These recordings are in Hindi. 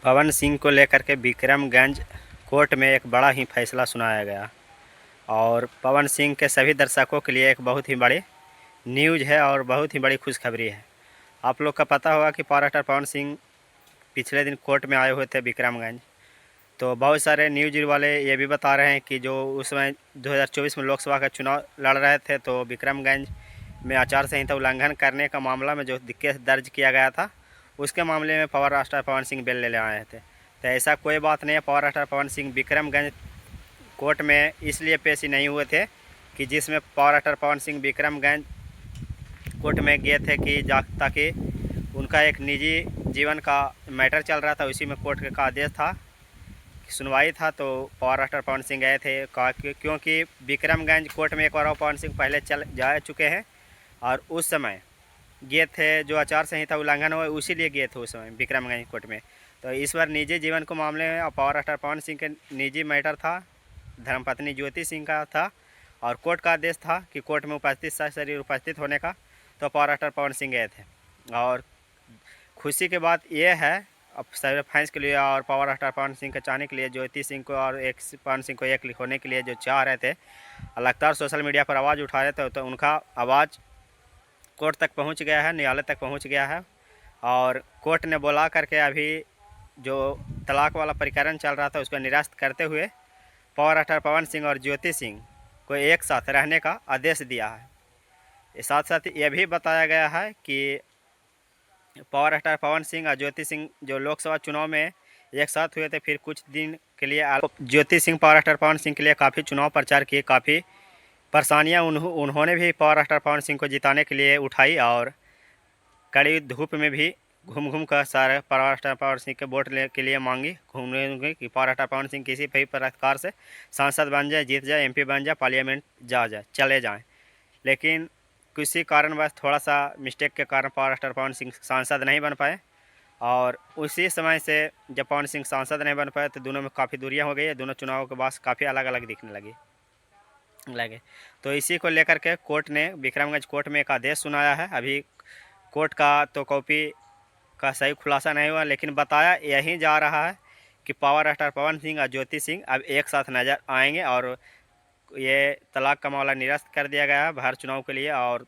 पवन सिंह को लेकर के विक्रमगंज कोर्ट में एक बड़ा ही फैसला सुनाया गया और पवन सिंह के सभी दर्शकों के लिए एक बहुत ही बड़ी न्यूज़ है और बहुत ही बड़ी खुशखबरी है। आप लोग का पता होगा कि पावर स्टार पवन सिंह पिछले दिन कोर्ट में आए हुए थे विक्रमगंज। तो बहुत सारे न्यूज़ वाले ये भी बता रहे हैं कि जो उस समय 2024 में लोकसभा का चुनाव लड़ रहे थे तो विक्रमगंज में आचार संहिता उल्लंघन करने का मामला में जो केस दर्ज किया गया था उसके मामले में power star Pawan Singh bell ले आए थे। तो ऐसा कोई बात नहीं है। Power star Pawan Singh Vikramganj court में इसलिए पेश नहीं हुए थे कि जिसमें power star Pawan Singh Vikramganj court में गए थे कि ताकि उनका एक निजी जीवन का मैटर चल रहा था, उसी में कोर्ट का आदेश था, सुनवाई था। तो पावर स्टार पवन सिंह गए थे क्योंकि विक्रमगंज कोर्ट में एक बार पवन सिंह पहले चल जा चुके हैं और उस समय गए थे जो आचार संहिता उल्लंघन हुआ उसी लिए गए थे उस समय विक्रमगंज कोर्ट में। तो इस बार निजी जीवन को मामले में और पावर स्टार पवन सिंह के निजी मैटर था, धर्मपत्नी ज्योति सिंह का था और कोर्ट का आदेश था कि कोर्ट में शरीर उपस्थित होने का। तो पावर स्टार पवन सिंह गए थे और खुशी की बात यह है अब सभी फैंस के लिए और पावर स्टार पवन सिंह के चाहने के लिए, ज्योति सिंह को और एक पवन सिंह को एक होने के लिए जो चाह रहे थे, लगातार सोशल मीडिया पर आवाज़ उठा रहे थे, तो उनका आवाज़ कोर्ट तक पहुंच गया है, न्यायालय तक पहुंच गया है। और कोर्ट ने बुला करके अभी जो तलाक वाला प्रकरण चल रहा था उसको निरस्त करते हुए पावर स्टार पवन सिंह और ज्योति सिंह को एक साथ रहने का आदेश दिया है। साथ साथ ये भी बताया गया है कि पावर स्टार पवन सिंह और ज्योति सिंह जो लोकसभा चुनाव में एक साथ हुए थे, फिर कुछ दिन के लिए ज्योति सिंह पावर स्टार पवन सिंह के लिए काफ़ी चुनाव प्रचार किए, काफ़ी परेशानियां उन्होंने भी पावर स्टार पवन सिंह को जिताने के लिए उठाई और कड़ी धूप में भी घूम घूम कर सारे पावर स्टार पवन सिंह के वोट के लिए मांगी घूमने कि पावर स्टार पवन सिंह किसी भी प्रकार से सांसद बन जाए, जीत जाए, MP बन जाए, पार्लियामेंट चले जाएँ। लेकिन किसी कारणवश थोड़ा सा मिस्टेक के कारण पावर स्टार पवन सिंह सांसद नहीं बन पाए और उसी समय से जब पवन सिंह सांसद नहीं बन पाए तो दोनों में काफ़ी दूरियाँ हो गई, दोनों चुनावों के बाद काफ़ी अलग अलग दिखने लगे। तो इसी को लेकर के कोर्ट ने विक्रमगंज कोर्ट में एक आदेश सुनाया है। अभी कोर्ट का तो कॉपी का सही खुलासा नहीं हुआ, लेकिन बताया यही जा रहा है कि पावर स्टार पवन सिंह और ज्योति सिंह अब एक साथ नज़र आएंगे और ये तलाक का मामला निरस्त कर दिया गया है बाहर चुनाव के लिए। और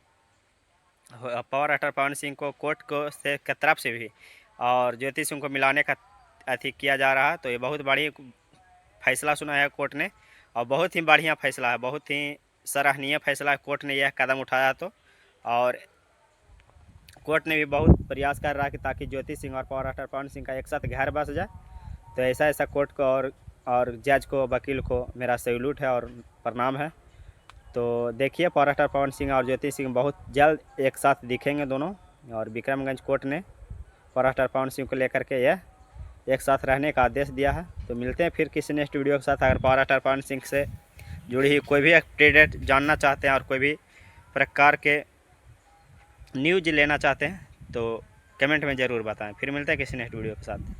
पावर स्टार पवन सिंह को कोर्ट को से की तरफ से भी और ज्योति सिंह को मिलाने का अति किया जा रहा है। तो ये बहुत बड़ी फैसला सुना है कोर्ट ने और बहुत ही बढ़िया फैसला है, बहुत ही सराहनीय फैसला है। कोर्ट ने यह कदम उठाया तो और कोर्ट ने भी बहुत प्रयास कर रहा है कि ताकि ज्योति सिंह और पावर स्टार पवन सिंह का एक साथ घर बस जाए। तो ऐसा कोर्ट को और जज को, वकील को मेरा सैल्यूट है और प्रणाम है। तो देखिए पावर स्टार पवन सिंह और ज्योति सिंह बहुत जल्द एक साथ दिखेंगे दोनों। और विक्रमगंज कोर्ट ने पावर स्टार पवन सिंह को लेकर के यह एक साथ रहने का आदेश दिया है। तो मिलते हैं फिर किसी नेक्स्ट वीडियो के साथ। अगर पावर स्टार पवन सिंह से जुड़ी हुई कोई भी अपडेट जानना चाहते हैं और कोई भी प्रकार के न्यूज़ लेना चाहते हैं तो कमेंट में ज़रूर बताएं। फिर मिलते हैं किसी नेक्स्ट वीडियो के साथ।